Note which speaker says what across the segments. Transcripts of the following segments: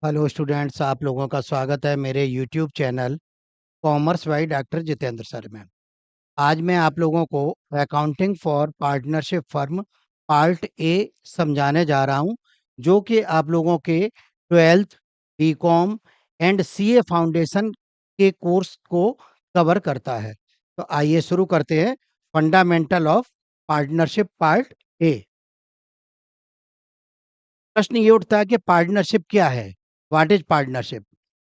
Speaker 1: Hello students, आप लोगों का स्वागत है मेरे YouTube channel commerce by doctor Jitendra sir में। आज मैं आप लोगों को accounting for partnership firm part A समझाने जा रहा हूं, जो कि आप लोगों के 12th BCom and CA foundation के कोर्स को कवर करता है। तो आइए शुरू करते हैं। Fundamental of partnership part A. प्रश्न ये उठता है कि पार्टनरशिप क्या है। What is partnership?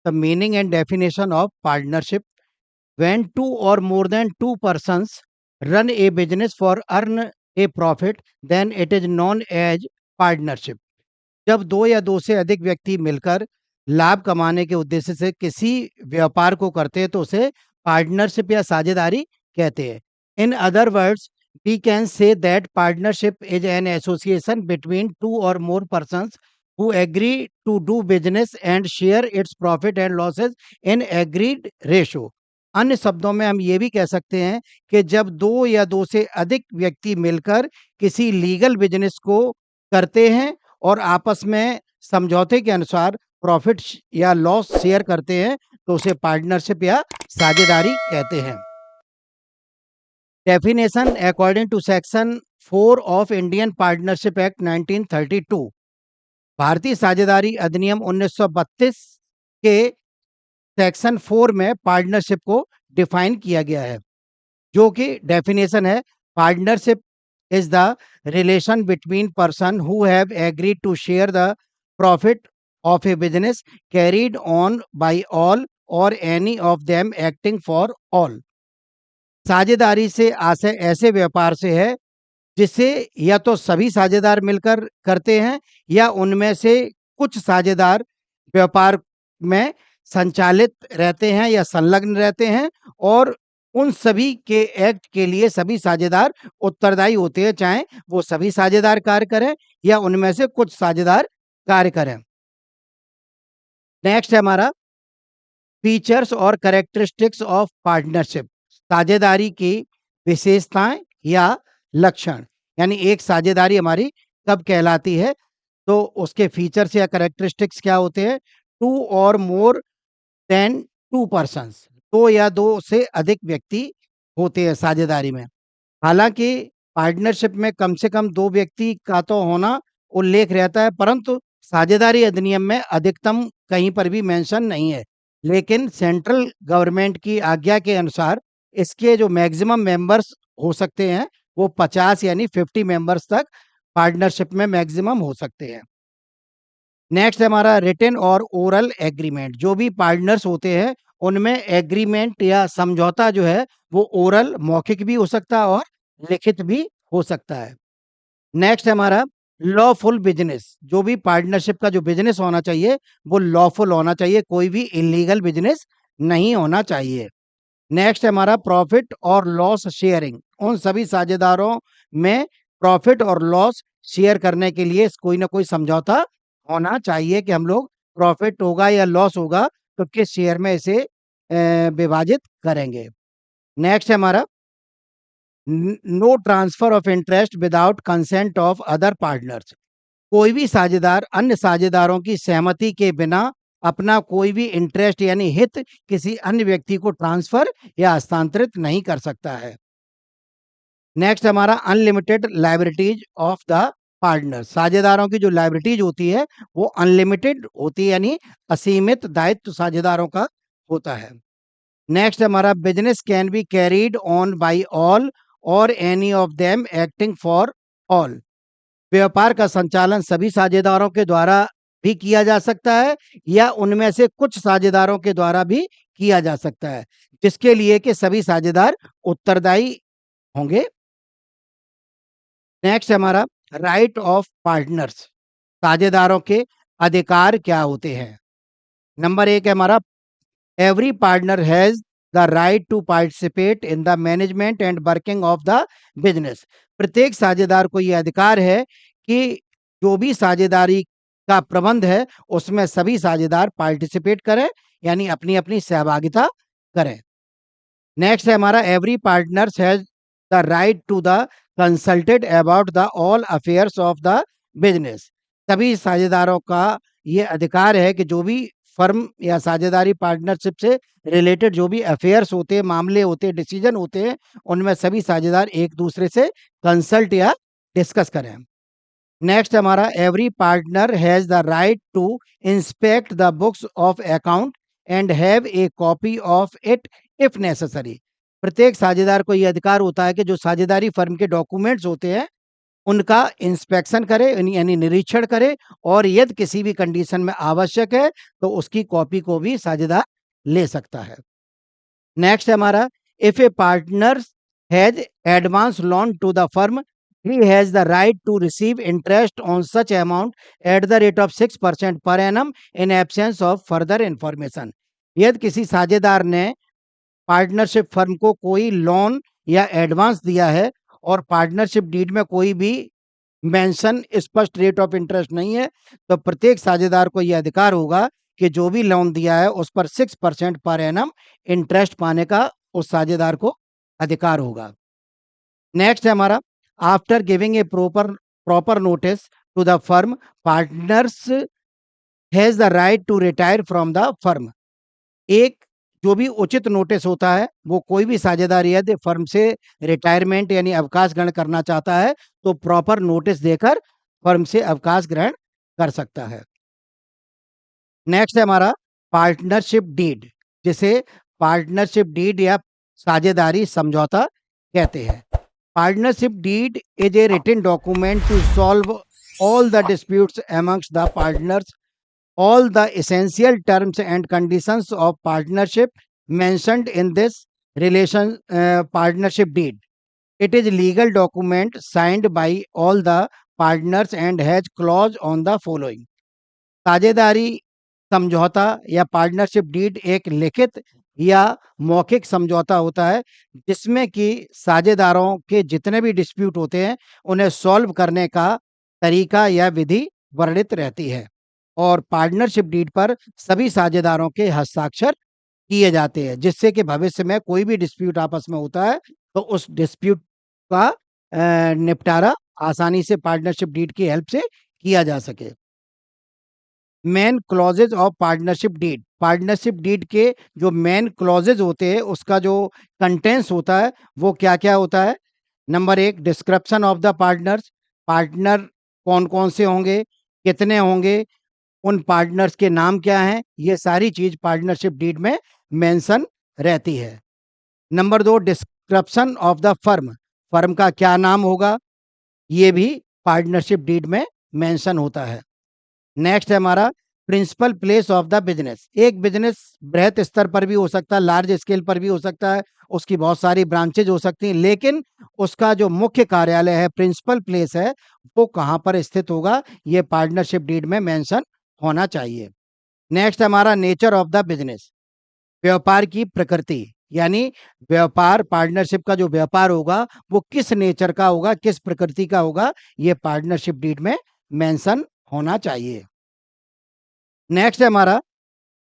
Speaker 1: The meaning and definition of partnership: when two or more than two persons run a business for earn a profit, then it is known as partnership. जब दो या दो से अधिक व्यक्ति मिलकर लाभ कमाने के उद्देश्य से किसी व्यापार को करते हैं तो उसे पार्टनरशिप या साझेदारी कहते हैं। In other words, we can say that partnership is an association between two or more persons who agree to do business and share its profit and losses in agreed ratio. अन्य शब्दों में हम ये भी कह सकते हैं कि जब दो या दो से अधिक व्यक्ति मिलकर किसी लीगल बिजनेस को करते हैं और आपस में समझौते के अनुसार प्रॉफिट या लॉस शेयर करते हैं तो उसे पार्टनरशिप या साझेदारी कहते हैं। Definition: according to section 4 of Indian partnership act 1932, भारतीय साझेदारी अधिनियम 1932 के सेक्शन 4 में पार्टनरशिप को डिफाइन किया गया है, जो कि डेफिनेशन है: partnership is the relation between person who have agreed to share the profit of a business carried on by all or any of them acting for all. साझेदारी से आशय ऐसे व्यापार से है जिसे या तो सभी साझेदार मिलकर करते हैं या उनमें से कुछ साझेदार व्यापार में संचालित रहते हैं या संलग्न रहते हैं, और उन सभी के एक्ट के लिए सभी साझेदार उत्तरदायी होते हैं, चाहे वो सभी साझेदार कार्य करें या उनमें से कुछ साझेदार कार्य करें। नेक्स्ट है हमारा फीचर्स और कैरेक्टरिस्टिक्स ऑफ पार्टनरशिप। साझेदारी की विशेषताएं या लक्षण, यानी एक साझेदारी हमारी कब कहलाती है, तो उसके फीचर्स या कैरेक्टरिस्टिक्स क्या होते हैं। टू और मोर देन टू पर्सन्स, दो या दो से अधिक व्यक्ति होते हैं साझेदारी में। हालांकि पार्टनरशिप में कम से कम दो व्यक्ति का तो होना उल्लेख रहता है, परंतु साझेदारी अधिनियम में अधिकतम कहीं पर भी मेंशन नहीं है। लेकिन सेंट्रल गवर्नमेंट की आज्ञा के अनुसार इसके जो मैक्सिमम मेंबर्स हो सकते हैं वो 50 यानी 50 मेंबर्स तक पार्टनरशिप में मैक्सिमम हो सकते हैं। नेक्स्ट है हमारा रिटन और ओरल एग्रीमेंट। जो भी पार्टनर्स होते हैं उनमें एग्रीमेंट या समझौता जो है वो ओरल मौखिक भी हो सकता है और लिखित भी हो सकता है। नेक्स्ट है हमारा लॉफुल बिजनेस। जो भी पार्टनरशिप का जो बिजनेस होना चाहिए वो लॉफुल होना चाहिए, कोई भी इलीगल बिजनेस नहीं होना चाहिए। नेक्स्ट है हमारा प्रॉफिट और लॉस शेयरिंग। उन सभी साझेदारों में प्रॉफिट और लॉस शेयर करने के लिए कोई ना कोई समझौता होना चाहिए कि हम लोग प्रॉफिट होगा या लॉस होगा तो किस शेयर में इसे विभाजित करेंगे। नेक्स्ट है हमारा no transfer of interest without consent of other partners. कोई भी साझेदार अन्य साझेदारों की सहमति के बिना अपना कोई भी इंटरेस्ट यानी हित किसी अन्य व्यक्ति को ट्रांसफर या हस्तांतरित नहीं कर सकता है। नेक्स्ट हमारा unlimited liabilities of the partner. साझेदारों की जो लायबिलिटीज होती है वो अनलिमिटेड होती है, यानी असीमित दायित्व साझेदारों का होता है। नेक्स्ट हमारा business can be carried on by all or any of them acting for all. व्यापार का संचालन सभी साझेदारों के द्वारा भी किया जा सकता है या उनमें से कुछ साझेदारों के द्वारा भी किया जा सकता है, जिसके लिए कि सभी साझेदार उत्तरदायी होंगे। नेक्स्ट हमारा राइट ऑफ पार्टनर्स। साझेदारों के अधिकार क्या होते हैं। नंबर एक है हमारा every partner has the right to participate in the management and working of the business. प्रत्येक साझेदार को यह अधिकार है कि जो भी साझेदारी का प्रबंध है उसमें सभी साझेदार पार्टिसिपेट करें, यानी अपनी अपनी सहभागिता करें। नेक्स्ट है हमारा every partners has the right to the consulted about the all affairs of the business. सभी साझेदारों का ये अधिकार है कि जो भी फर्म या साझेदारी पार्टनरशिप से रिलेटेड जो भी अफेयर्स होते हैं, मामले होते हैं, डिसीजन होते हैं, उनमें सभी साझेदार एक दूसरे से कंसल्ट या डिस्कस करें। नेक्स्ट हमारा every partner has the right to inspect the books of account and have a copy of it if necessary. प्रत्येक साझेदार को यह अधिकार होता है कि जो साझेदारी फर्म के डॉक्यूमेंट्स होते हैं उनका इंस्पेक्शन करे यानी निरीक्षण करे, और यदि किसी भी कंडीशन में आवश्यक है तो उसकी कॉपी को भी साझेदार ले सकता है। नेक्स्ट हमारा if a partner has advance loan to the firm he has the right to receive interest on such amount at the rate of 6% per annum in absence of further information। यदि किसी साझेदार ने partnership firm को कोई loan या advance दिया है और पार्टनरशिप डीड में कोई भी मेंशन स्पष्ट रेट ऑफ इंटरेस्ट नहीं है, तो प्रत्येक साझेदार को यह अधिकार होगा कि जो भी लोन दिया है उस पर 6% पर एनम इंटरेस्ट पाने का उस साझेदार को अधिकार होगा। नेक्स्ट है हमारा after giving a proper notice to the firm partners has the right to retire from the firm. एक जो भी उचित नोटिस होता है वो कोई भी साझेदार यदि फर्म से रिटायरमेंट यानी अवकाश ग्रहण करना चाहता है तो प्रॉपर नोटिस देकर फर्म से अवकाश ग्रहण कर सकता है। नेक्स्ट है हमारा पार्टनरशिप डीड, जिसे पार्टनरशिप डीड या साझेदारी समझौता कहते हैं। Partnership deed is a written document to solve all the disputes amongst the partners. All the essential terms and conditions of partnership mentioned in this partnership deed. It is a legal document signed by all the partners and has clause on the following. साझेदारी समझौता या partnership deed एक लिखित या मौखिक समझौता होता है जिसमें कि साझेदारों के जितने भी डिस्प्यूट होते हैं उन्हें सॉल्व करने का तरीका या विधि वर्णित रहती है, और पार्टनरशिप डीड पर सभी साझेदारों के हस्ताक्षर किए जाते हैं, जिससे कि भविष्य में कोई भी डिस्प्यूट आपस में होता है तो उस डिस्प्यूट का निपटारा आसानी से पार्टनरशिप डीड की हेल्प से किया जा सके। Main clauses of partnership deed, partnership deed के जो मेन क्लॉजेज होते हैं उसका जो कंटेंट्स होता है वो क्या क्या होता है। Number 1 description of the partners, partner कौन कौन से होंगे, कितने होंगे, उन पार्टनर्स के नाम क्या हैं, ये सारी चीज पार्टनरशिप डीड में मेंशन रहती है। Number 2 description of the firm, firm का क्या नाम होगा, ये भी पार्टनरशिप डीड में मेंशन होता है। नेक्स्ट है हमारा principal place of the business. एक बिजनेस बृहत स्तर पर भी हो सकता है, लार्ज स्केल पर भी हो सकता है, उसकी बहुत सारी ब्रांचेज हो सकती हैं, लेकिन उसका जो मुख्य कार्यालय है, प्रिंसिपल प्लेस है, वो कहाँ पर स्थित होगा, ये पार्टनरशिप डीड में मेंशन होना चाहिए। नेक्स्ट हमारा नेचर ऑफ द बिजनेस, व्यापार की प्रकृति, यानी व्यापार पार्टनरशिप का जो व्यापार होगा वो किस नेचर का होगा, किस प्रकृति का होगा, ये पार्टनरशिप डीड में मेंशन होना चाहिए। नेक्स्ट है हमारा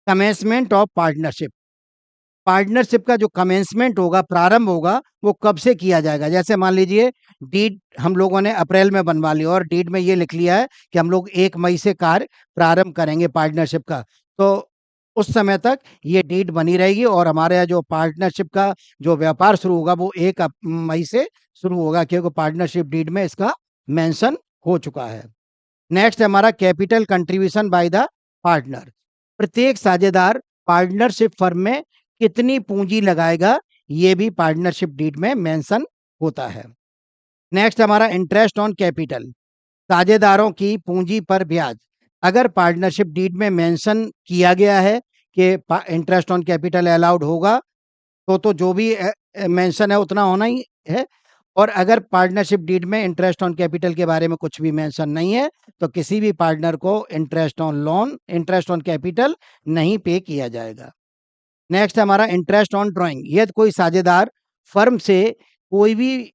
Speaker 1: कमेंसमेंट ऑफ पार्टनरशिप, पार्टनरशिप का जो कमेंसमेंट होगा, प्रारंभ होगा, वो कब से किया जाएगा। जैसे मान लीजिए डीड हम लोगों ने अप्रैल में बनवा लिया और डीड में ये लिख लिया है कि हम लोग 1 मई से कार्य प्रारंभ करेंगे पार्टनरशिप का, तो उस समय तक ये डीड बनी रहेगी और हमारे यहाँ जो पार्टनरशिप का जो व्यापार शुरू होगा वो 1 मई से शुरू होगा, क्योंकि पार्टनरशिप डीड में इसका मेंशन हो चुका है। नेक्स्ट हमारा capital contribution by the partner, प्रत्येक साझेदार पार्टनरशिप फर्म में कितनी पूंजी लगाएगा, ये भी पार्टनरशिप डीड में मेंशन होता है। नेक्स्ट हमारा इंटरेस्ट ऑन कैपिटल, साझेदारों की पूंजी पर ब्याज। अगर पार्टनरशिप डीड में मेंशन किया गया है कि इंटरेस्ट ऑन कैपिटल अलाउड होगा तो जो भी मेंशन है उतना होना ही है, और अगर पार्टनरशिप डीड में इंटरेस्ट ऑन कैपिटल के बारे में कुछ भी मेंशन नहीं है तो किसी भी पार्टनर को interest on loan, interest on capital नहीं पे किया जाएगा। नेक्स्ट हमारा इंटरेस्ट ऑन ड्राइंग, यदि कोई साझेदार फर्म से कोई भी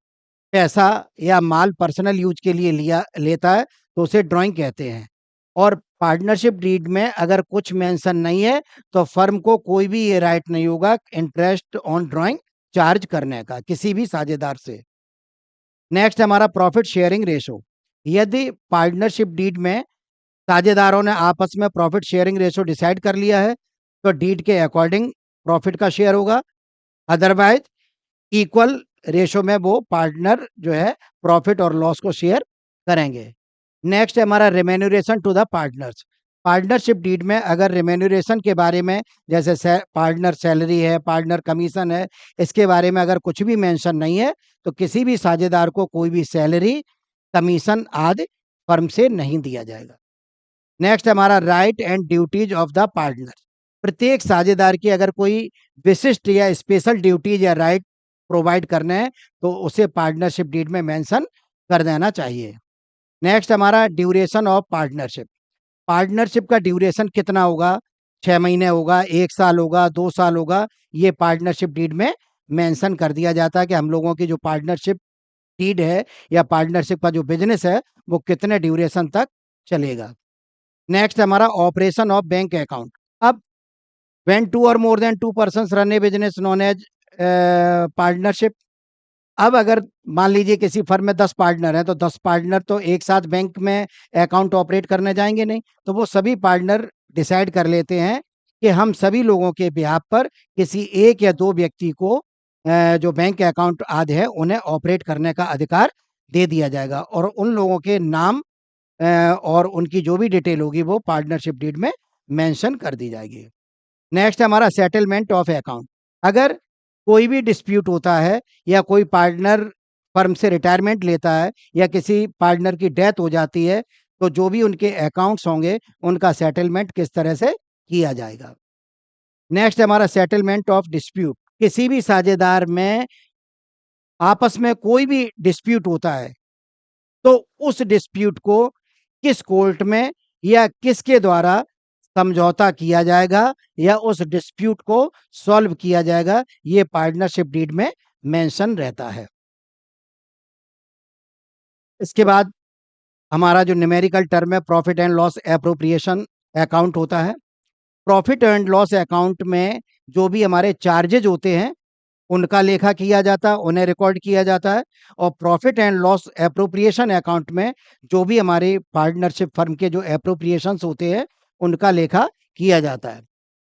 Speaker 1: पैसा या माल पर्सनल यूज के लिए लेता है तो उसे ड्राइंग कहते हैं, और पार्टनरशिप डीड में अगर कुछ मेंशन नहीं है तो फर्म को कोई भी ये राइट नहीं होगा इंटरेस्ट ऑन ड्राइंग चार्ज करने का किसी भी साझेदार से। नेक्स्ट हमारा प्रॉफिट शेयरिंग रेशो, यदि पार्टनरशिप डीड में साझेदारों ने आपस में प्रॉफिट शेयरिंग रेशो डिसाइड कर लिया है, तो डीड के अकॉर्डिंग प्रॉफिट का शेयर होगा। अदरवाइज इक्वल रेशो में वो पार्टनर जो है प्रॉफिट और लॉस को शेयर करेंगे। नेक्स्ट है हमारा remuneration to the partners. Partnership deed में अगर रेम्यूनरेशन के बारे में, जैसे पार्टनर सैलरी है, पार्टनर कमीशन है, इसके बारे में अगर कुछ भी मेंशन नहीं है, तो किसी भी साझेदार को कोई भी सैलरी, कमीशन आदि फर्म से नहीं दिया जाएगा। नेक्स्ट हमारा right and duties of the partner. प्रत्येक साझेदार की अगर कोई विशिष्ट या स्पेशल ड्यूटीज या राइट प्रोवाइड करने हैं, तो उसे पार्टनरशिप डीड में मेंशन कर देना चाहिए। नेक्स्ट हमारा ड्यूरेशन ऑफ पार्टनरशिप। पार्टनरशिप का ड्यूरेशन कितना होगा? 6 महीने होगा, 1 साल होगा, 2 साल होगा, ये पार्टनरशिप डीड में मेंशन कर दिया जाता है कि हम लोगों की जो पार्टनरशिप डीड है या पार्टनरशिप का जो बिजनेस है, वो कितने ड्यूरेशन तक चलेगा। नेक्स्ट हमारा ऑपरेशन ऑफ बैंक अकाउंट। अब व्हेन 2 और मोर देन 2 पर्सन्स रन ए बिजनेस नोन एज पार्टनरशिप। अब अगर मान लीजिए किसी फर्म में 10 पार्टनर हैं, तो 10 पार्टनर तो एक साथ बैंक में अकाउंट ऑपरेट करने जाएंगे नहीं, तो वो सभी पार्टनर डिसाइड कर लेते हैं कि हम सभी लोगों के बिहाफ पर किसी एक या दो व्यक्ति को जो बैंक अकाउंट आदि है उन्हें ऑपरेट करने का अधिकार दे दिया जाएगा, और उन लोगों के नाम और उनकी जो भी डिटेल होगी वो पार्टनरशिप डीड में मेंशन कर दी जाएगी। नेक्स्ट हमारा सेटलमेंट ऑफ अकाउंट। अगर कोई भी डिस्प्यूट होता है या कोई पार्टनर फर्म से रिटायरमेंट लेता है या किसी पार्टनर की डेथ हो जाती है, तो जो भी उनके अकाउंट्स होंगे उनका सेटलमेंट किस तरह से किया जाएगा। नेक्स्ट हमारा सेटलमेंट ऑफ डिस्प्यूट। किसी भी साझेदार में आपस में कोई भी डिस्प्यूट होता है, तो उस डिस्प्यूट को किस कोर्ट में या किसके द्वारा समझौता किया जाएगा या उस डिस्प्यूट को सॉल्व किया जाएगा, ये पार्टनरशिप डीड में मेंशन रहता है। इसके बाद हमारा जो न्यूमेरिकल टर्म है profit and loss appropriation account होता है। प्रॉफिट एंड लॉस अकाउंट में जो भी हमारे चार्जेज होते हैं उनका लेखा किया जाता है, उन्हें रिकॉर्ड किया जाता है, और profit and loss appropriation account में जो भी हमारे पार्टनरशिप फर्म के जो एप्रोप्रिएशंस होते हैं उनका लेखा किया जाता है।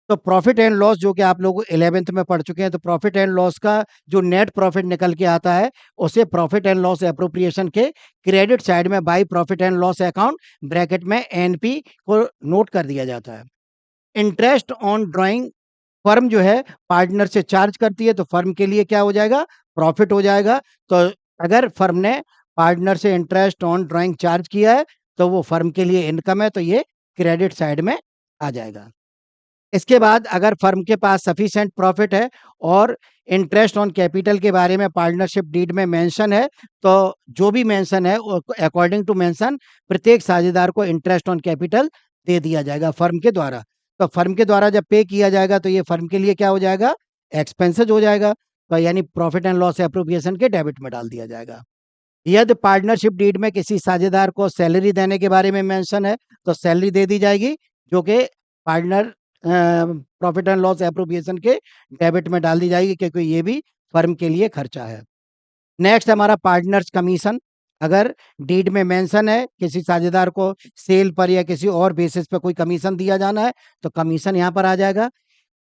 Speaker 1: तो प्रॉफिट एंड लॉस जो कि आप लोग 11th में पढ़ चुके हैं, तो प्रॉफिट एंड लॉस का जो नेट प्रॉफिट निकल के आता है उसे प्रॉफिट एंड लॉस एप्रोप्रिएशन के क्रेडिट साइड में by profit and loss account bracket में एनपी को नोट कर दिया जाता है। इंटरेस्ट ऑन ड्राइंग फर्म जो है पार्टनर से चार्ज करती है, तो फर्म के लिए क्या हो जाएगा? प्रॉफिट हो जाएगा। तो अगर फर्म ने पार्टनर से इंटरेस्ट ऑन ड्राइंग चार्ज किया है, तो वो फर्म के लिए इनकम है, तो ये क्रेडिट साइड में आ जाएगा। इसके बाद अगर फर्म के पास सफिशिएंट प्रॉफिट है और इंटरेस्ट ऑन कैपिटल के बारे में पार्टनरशिप डीड में मेंशन है, तो जो भी मेंशन है अकॉर्डिंग टू मेंशन प्रत्येक साझेदार को इंटरेस्ट ऑन कैपिटल दे दिया जाएगा फर्म के द्वारा। तो फर्म के द्वारा जब पे किया जाएगा, तो ये फर्म के लिए क्या हो जाएगा? एक्सपेंसेस हो जाएगा, तो यानी प्रॉफिट एंड लॉस एप्रोप्रिएशन के डेबिट में डाल दिया जाएगा। यदि पार्टनरशिप डीड में किसी साझेदार को सैलरी देने के बारे में मेंशन है, तो सैलरी दे दी जाएगी, जो कि partner profit and loss appropriation के डेबिट में डाल दी जाएगी, क्योंकि ये भी फर्म के लिए खर्चा है। नेक्स्ट हमारा पार्टनर्स कमीशन। अगर डीड में मेंशन है किसी साझेदार को सेल पर या किसी और बेसिस पे कोई कमीशन दिया जाना है, तो कमीशन यहाँ पर आ जाएगा।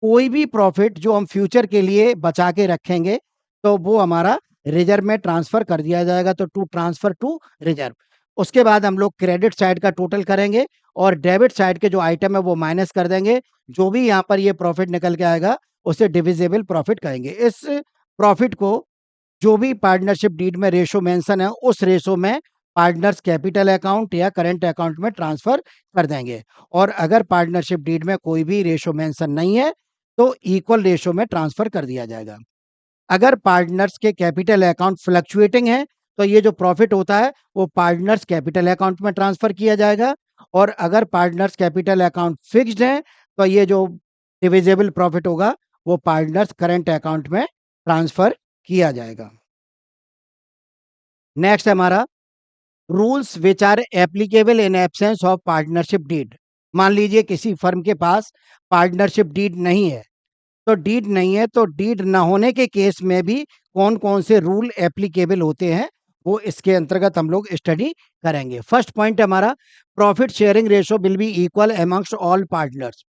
Speaker 1: कोई भी प्रॉफिट जो हम फ्यूचर के लिए बचा के रखेंगे, तो वो हमारा रिजर्व में ट्रांसफर कर दिया जाएगा, तो टू ट्रांसफर टू रिजर्व। उसके बाद हम लोग क्रेडिट साइड का टोटल करेंगे और डेबिट साइड के जो आइटम है वो माइनस कर देंगे। जो भी यहाँ पर ये प्रॉफिट निकल के आएगा उसे डिविजिबल प्रॉफिट कहेंगे। इस प्रॉफिट को जो भी पार्टनरशिप डीड में रेशो मेंशन है उस रेशो में पार्टनर्स कैपिटल अकाउंट या करंट अकाउंट में ट्रांसफर कर देंगे। और अगर पार्टनरशिप डीड में कोई भी रेशो मेंशन नहीं है, तो इक्वल रेशो में ट्रांसफर कर दिया जाएगा। अगर पार्टनर्स के कैपिटल अकाउंट फ्लक्चुएटिंग है, तो ये जो प्रॉफिट होता है वो पार्टनर्स कैपिटल अकाउंट में ट्रांसफर किया जाएगा, और अगर पार्टनर्स कैपिटल अकाउंट फिक्स्ड है, तो ये जो डिविजिबल प्रॉफिट होगा वो पार्टनर्स करंट अकाउंट में ट्रांसफर किया जाएगा। नेक्स्ट हमारा rules which are applicable in absence of partnership deed. मान लीजिए किसी फर्म के पास पार्टनरशिप डीड नहीं है, तो डीड नहीं है, तो डीड ना होने के केस में भी कौन कौन से रूल एप्लीकेबल होते हैं वो इसके अंतर्गत हम लोग स्टडी करेंगे। फर्स्ट पॉइंट हमारा profit sharing ratio will be equal amongst all partners.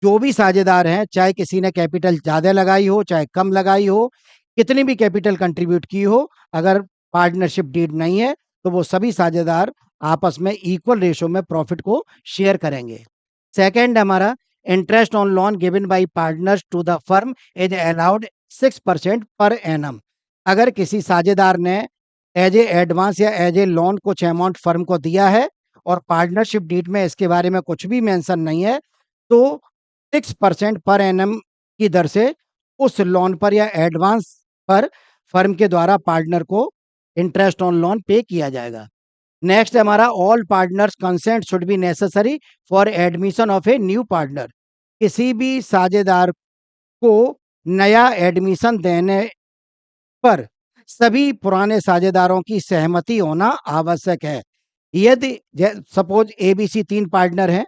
Speaker 1: जो भी साझेदार हैं, चाहे किसी ने कैपिटल ज़्यादा लगाई हो, चाहे कम लगाई हो, कितनी भी कैपिटल कंट्रीब्यूट की हो, अगर पार्टनरशिप डीड नहीं है तो वो सभी साझेदार आपस में इक्वल रेशियो में प्रॉफिट को शेयर करेंगे। सेकंड हमारा interest on loan given by partners to the firm is allowed 6% पर एनम। अगर किसी साझेदार ने एज ए एडवांस या एज ए लोन कुछ अमाउंट फर्म को दिया है और पार्टनरशिप डीड में इसके बारे में कुछ भी मेंशन नहीं है, तो 6% पर एनम की दर से उस लोन पर या एडवांस पर फर्म के द्वारा पार्टनर को इंटरेस्ट ऑन लोन पे किया जाएगा। नेक्स्ट हमारा all partners consent should be necessary for admission of a new partner. किसी भी साझेदार को नया एडमिशन देने पर सभी पुराने साझेदारों की सहमति होना आवश्यक है। यदि सपोज ABC 3 पार्टनर हैं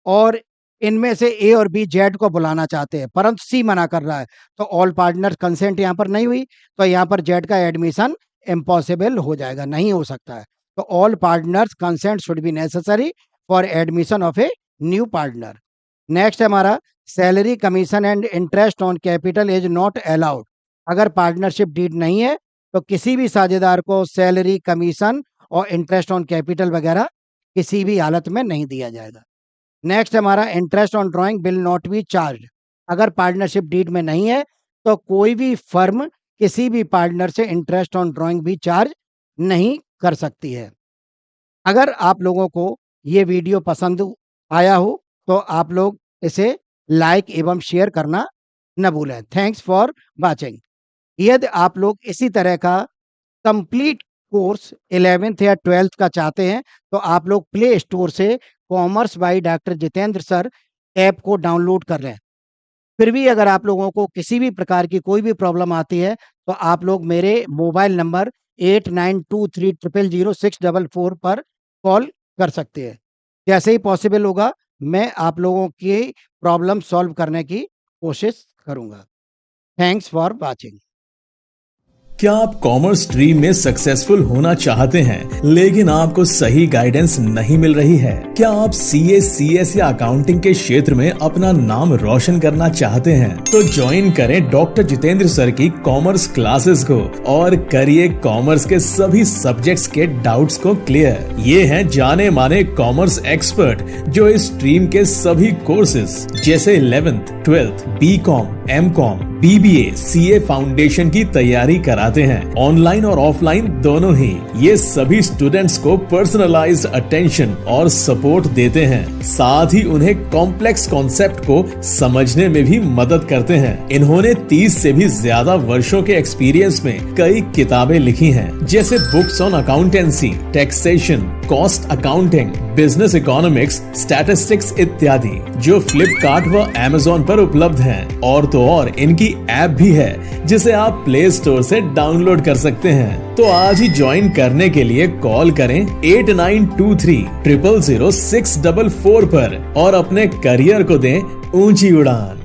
Speaker 1: और इनमें से A और B Z को बुलाना चाहते हैं, परंतु C मना कर रहा है, तो ऑल पार्टनर कंसेंट यहाँ पर नहीं हुई, तो यहाँ पर Z का एडमिशन इम्पॉसिबल हो जाएगा, नहीं हो सकता है। तो all partners consent should be necessary for admission of a new partner. Next हमारा salary commission and interest on capital is not allowed. अगर पार्टनरशिप डीड नहीं है तो किसी भी साझेदार को सैलरी कमीशन और इंटरेस्ट ऑन कैपिटल वगैरह किसी भी हालत में नहीं दिया जाएगा। नेक्स्ट हमारा interest on drawing will not be charge. अगर पार्टनरशिप डीड में नहीं है तो कोई भी फर्म किसी भी पार्टनर से इंटरेस्ट ऑन ड्राइंग भी चार्ज नहीं कर सकती है। अगर आप लोगों को ये वीडियो पसंद आया हो तो आप लोग इसे लाइक एवं शेयर करना न भूलें। Thanks for watching. यदि आप लोग इसी तरह का कंप्लीट कोर्स 11th या 12th का चाहते हैं तो आप लोग प्ले स्टोर से commerce by doctor Jitendra sir app को डाउनलोड कर लें। फिर भी अगर आप लोगों को किसी भी प्रकार की कोई भी प्रॉब्लम आती है तो आप लोग मेरे मोबाइल नंबर 8923000644 पर कॉल कर सकते हैं। जैसे ही पॉसिबल होगा मैं आप लोगों की प्रॉब्लम सॉल्व करने की कोशिश करूंगा। Thanks for watching.
Speaker 2: क्या आप कॉमर्स स्ट्रीम में सक्सेसफुल होना चाहते हैं लेकिन आपको सही गाइडेंस नहीं मिल रही है? क्या आप CA, CS या अकाउंटिंग के क्षेत्र में अपना नाम रोशन करना चाहते हैं? तो ज्वाइन करें डॉक्टर जितेंद्र सर की कॉमर्स क्लासेस को और करिए कॉमर्स के सभी सब्जेक्ट्स के डाउट्स को क्लियर। ये हैं जाने माने कॉमर्स एक्सपर्ट जो इस स्ट्रीम के सभी कोर्सेज जैसे 11th, 12th, BCom, MCom, BBA, CA foundation की तैयारी कराते हैं, ऑनलाइन और ऑफलाइन दोनों ही। ये सभी स्टूडेंट्स को पर्सनलाइज्ड अटेंशन और सपोर्ट देते हैं, साथ ही उन्हें कॉम्प्लेक्स कॉन्सेप्ट को समझने में भी मदद करते हैं। इन्होंने 30 से भी ज्यादा वर्षों के एक्सपीरियंस में कई किताबें लिखी हैं, जैसे books on accountancy, taxation, cost accounting, business economics, statistics इत्यादि, जो फ्लिपकार्ट व Amazon पर उपलब्ध हैं। और तो और इनकी ऐप भी है जिसे आप प्ले स्टोर से डाउनलोड कर सकते हैं। तो आज ही ज्वाइन करने के लिए कॉल करें 8923000644 पर और अपने करियर को दें ऊंची उड़ान।